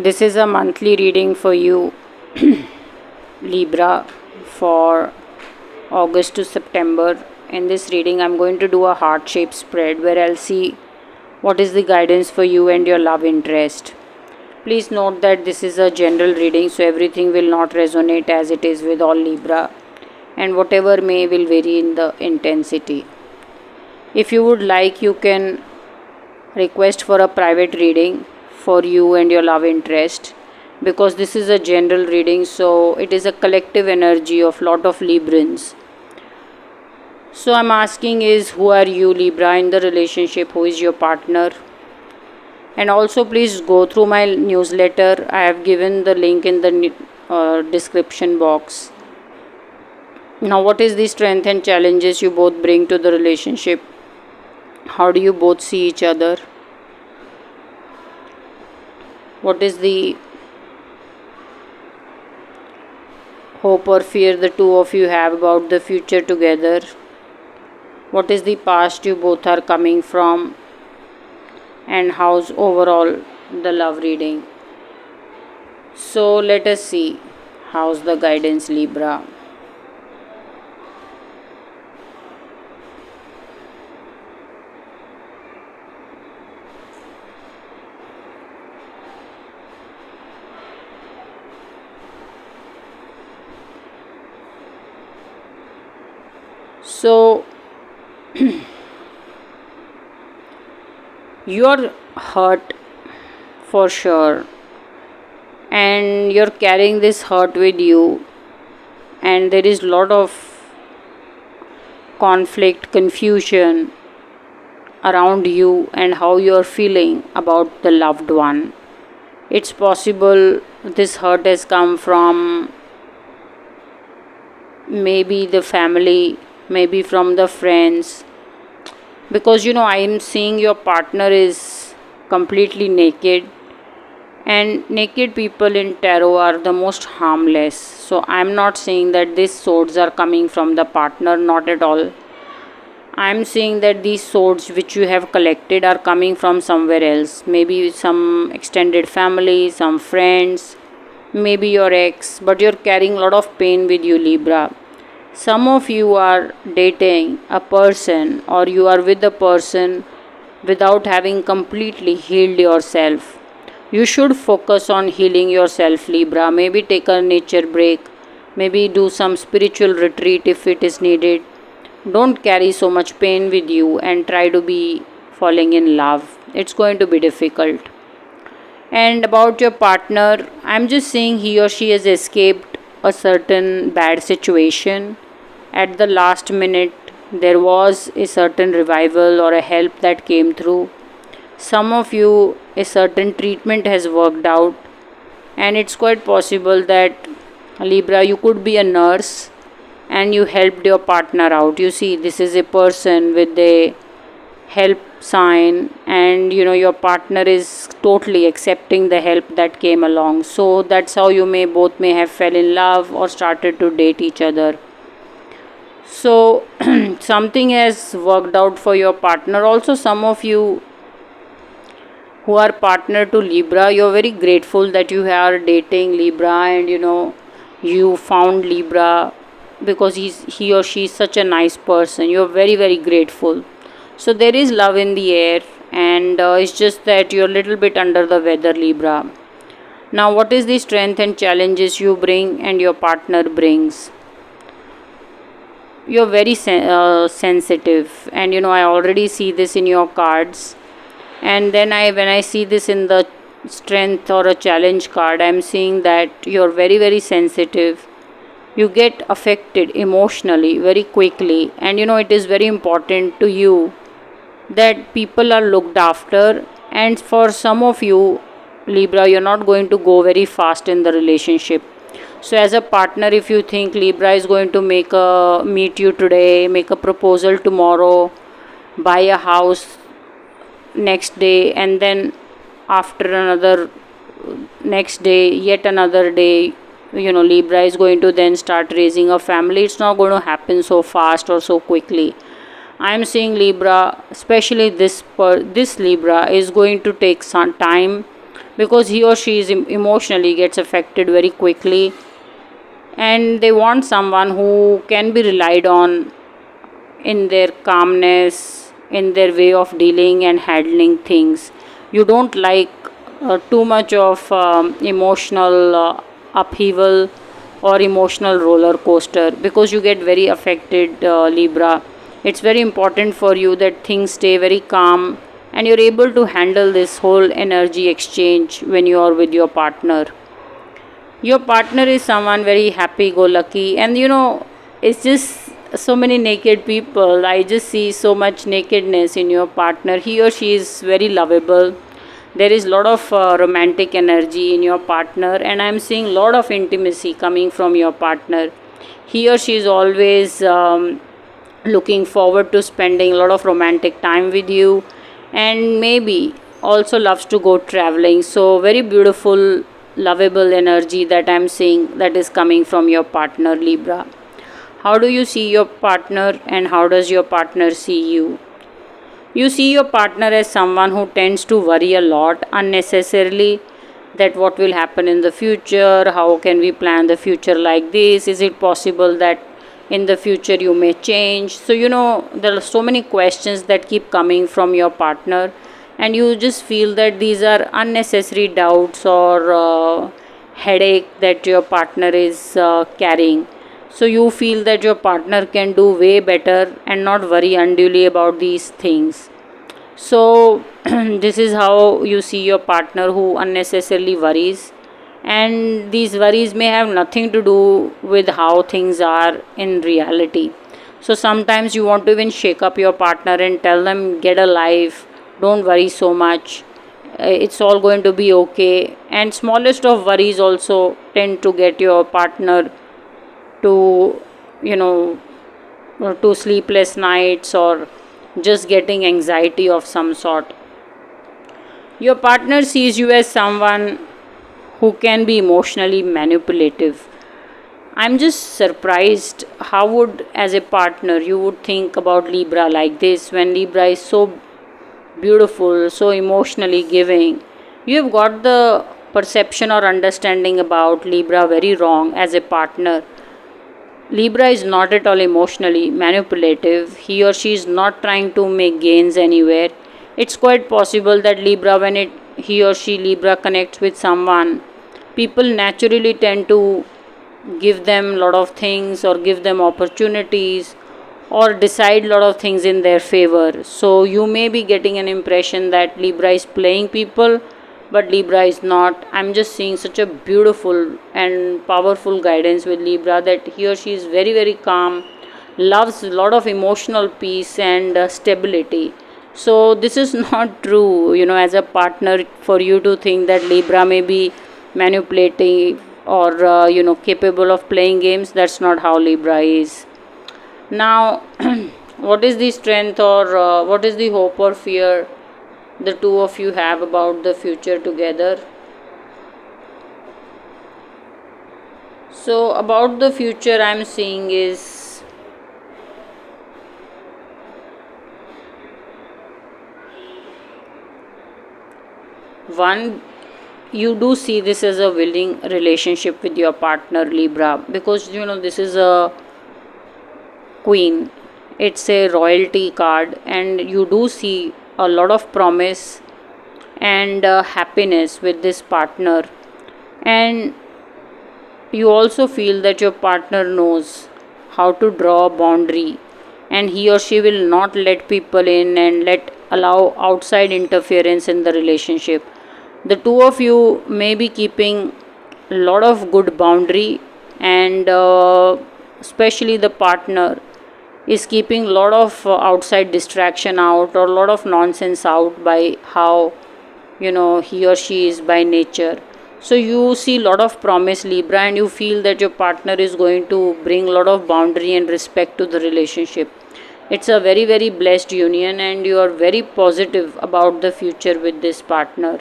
This is a monthly reading for you, Libra, for August to September. In this reading, I'm going to do a heart shaped spread where I'll see what is the guidance for you and your love interest. Please note that this is a general reading, so everything will not resonate as it is with all Libra, and whatever may will vary in the intensity. If you would like, you can request for a private reading for you and your love interest, because this is a general reading, so it is a collective energy of lot of Librans. So I'm asking is, who are you, Libra, in the relationship? Who is your partner? And also please go through my newsletter. I have given the link in the description box. Now, what is the strength and challenges you both bring to the relationship? How do you both see each other? What is the hope or fear the two of you have about the future together? What is the past you both are coming from? And how's overall the love reading? So let us see how's the guidance, Libra. So you're hurt for sure, and you're carrying this hurt with you, and there is lot of conflict, confusion around you and how you're feeling about the loved one. It's possible this hurt has come from maybe the family, maybe from the friends, because I am seeing your partner is completely naked, and naked people in tarot are the most harmless. So I'm not saying that these swords are coming from the partner, not at all. I'm seeing that these swords which you have collected are coming from somewhere else, maybe some extended family, some friends, maybe your ex, but you're carrying a lot of pain with you, Libra. Some of you are dating a person, or you are with a person without having completely healed yourself. You should focus on healing yourself, Libra. Maybe take a nature break, maybe do some spiritual retreat if it is needed. Don't carry so much pain with you and try to be falling in love. It's going to be difficult. And about your partner, I'm just saying he or she has escaped a certain bad situation. At the last minute, there was a certain revival or a help that came through. Some of you, a certain treatment has worked out, and it's quite possible that, Libra, you could be a nurse and you helped your partner out. You see, this is a person with a help sign, and your partner is totally accepting the help that came along. So that's how you may have fell in love or started to date each other. So something has worked out for your partner. Also, some of you who are partner to Libra, you're very grateful that you are dating Libra, and you found Libra because he or she is such a nice person. You're very, very grateful. So there is love in the air, and it's just that you're a little bit under the weather, Libra. Now, what is the strength and challenges you bring and your partner brings? You're very sensitive, and I already see this in your cards. And then when I see this in the strength or a challenge card, I'm seeing that you're very, very sensitive. You get affected emotionally very quickly, and it is very important to you that people are looked after. And for some of you, Libra, you're not going to go very fast in the relationship. So as a partner, if you think Libra is going to meet you today, make a proposal tomorrow, buy a house next day, and then after another next day, yet another day, Libra is going to then start raising a family, it's not going to happen so fast or so quickly. I am seeing Libra, especially this Libra is going to take some time, because he or she is emotionally gets affected very quickly, and they want someone who can be relied on in their calmness, in their way of dealing and handling things. You don't like too much of emotional upheaval or emotional roller coaster, because you get very affected, Libra. It's very important for you that things stay very calm and you're able to handle this whole energy exchange when you are with your partner. Your partner is someone very happy go lucky, and it's just so many naked people. I just see so much nakedness in your partner. He or she is very lovable. There is a lot of romantic energy in your partner, and I'm seeing a lot of intimacy coming from your partner. He or she is always looking forward to spending a lot of romantic time with you, and maybe also loves to go traveling. So very beautiful, lovable energy that I'm seeing, that is coming from your partner, Libra. How do you see your partner, and how does your partner see you? You see your partner as someone who tends to worry a lot unnecessarily, that what will happen in the future, how can we plan the future like this, is it possible that in the future you may change. So there are so many questions that keep coming from your partner, and you just feel that these are unnecessary doubts or headache that your partner is carrying. So you feel that your partner can do way better and not worry unduly about these things. So this is how you see your partner, who unnecessarily worries, and these worries may have nothing to do with how things are in reality. So sometimes you want to even shake up your partner and tell them, get a life, don't worry so much, it's all going to be okay. And smallest of worries also tend to get your partner to, you know to sleepless nights, or just getting anxiety of some sort. Your partner sees you as someone who can be emotionally manipulative. I'm just surprised how would, as a partner, you would think about Libra like this, when Libra is so beautiful, so emotionally giving. You have got the perception or understanding about Libra very wrong as a partner. Libra is not at all emotionally manipulative. He or she is not trying to make gains anywhere. It's quite possible that Libra, when he or she Libra connects with someone, people naturally tend to give them a lot of things, or give them opportunities, or decide a lot of things in their favor. So you may be getting an impression that Libra is playing people, but Libra is not. I'm just seeing such a beautiful and powerful guidance with Libra, that he or she is very, very calm, loves a lot of emotional peace and stability. So this is not true, as a partner, for you to think that Libra may be manipulating, or capable of playing games. That's not how Libra is. Now, what is the strength, or what is the hope or fear the two of you have about the future together? So about the future, I'm seeing is, one, you do see this as a willing relationship with your partner, Libra, because this is a queen, it's a royalty card, and you do see a lot of promise and happiness with this partner. And you also feel that your partner knows how to draw a boundary, and he or she will not let people in and let allow outside interference in the relationship. The two of you may be keeping a lot of good boundary, and especially the partner is keeping a lot of outside distraction out, or a lot of nonsense out, by how he or she is by nature. So you see a lot of promise, Libra, and you feel that your partner is going to bring a lot of boundary and respect to the relationship. It's a very, very blessed union, and you are very positive about the future with this partner.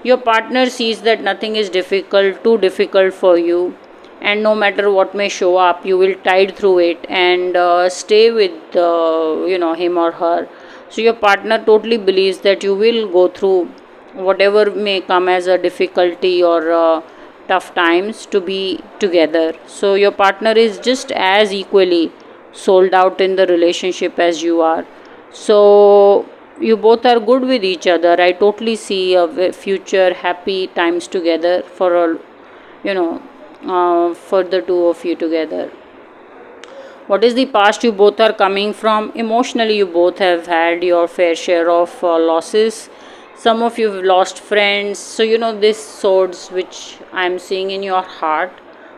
Your partner sees that nothing is too difficult for you, and no matter what may show up, you will tide through it and stay with him or her. So your partner totally believes that you will go through whatever may come as a difficulty or tough times, to be together. So your partner is just as equally sold out in the relationship as you are. So you both are good with each other. I totally see a future happy times together for all, you know, for the two of you together. What is the past you both are coming from? Emotionally, you both have had your fair share of losses. Some of you have lost friends. So, these swords which I'm seeing in your heart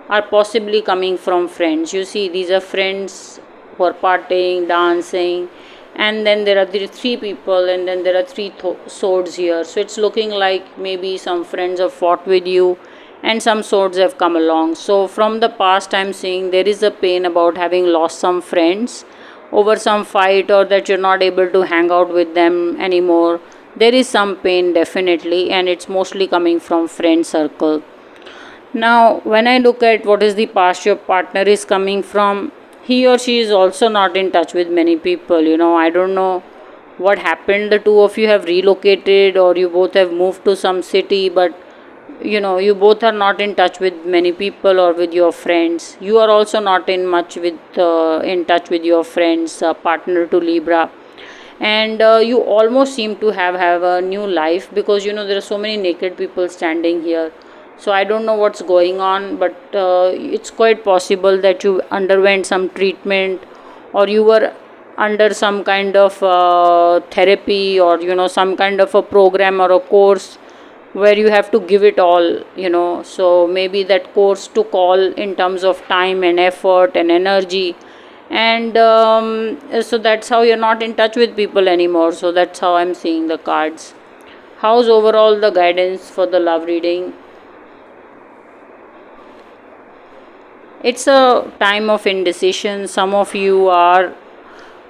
are possibly coming from friends. You see, these are friends who are partying, dancing, and then there are the three people, and then there are three swords here. So, it's looking like maybe some friends have fought with you and some swords have come along. So, from the past, I'm seeing there is a pain about having lost some friends over some fight, or that you're not able to hang out with them anymore. There is some pain definitely, and it's mostly coming from friend circle. Now, when I look at what is the past your partner is coming from, he or she is also not in touch with many people. I don't know what happened. The two of you have relocated, or you both have moved to some city, but you both are not in touch with many people or with your friends. You are also not in touch with your friends, partner to Libra. And you almost seem to have a new life, because there are so many naked people standing here. So I don't know what's going on, but it's quite possible that you underwent some treatment, or you were under some kind of therapy, or some kind of a program or a course where you have to give it all. So maybe that course took all in terms of time and effort and energy, and so that's how you're not in touch with people anymore. So that's how I'm seeing the cards. How's overall the guidance for the love reading? It's a time of indecision. Some of you are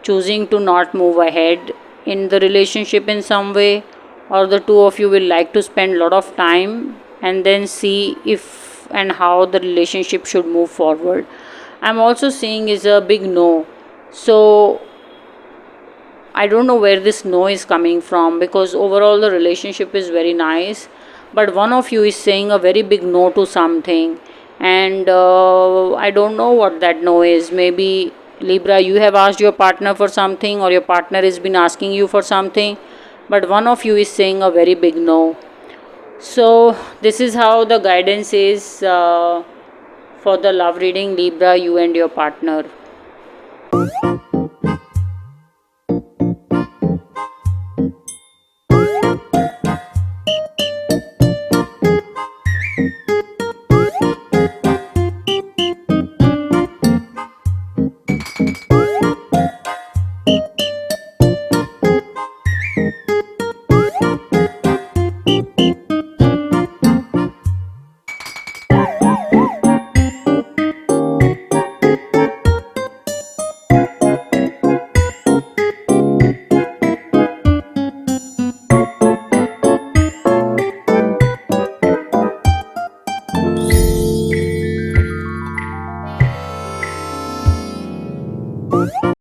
choosing to not move ahead in the relationship in some way, or the two of you will like to spend a lot of time and then see if and how the relationship should move forward. I'm also seeing is a big no. So I don't know where this no is coming from, because overall the relationship is very nice, but one of you is saying a very big no to something, and I don't know what that no is. Maybe Libra, you have asked your partner for something, or your partner has been asking you for something, but one of you is saying a very big no. So this is how the guidance is for the love reading, Libra, you and your partner.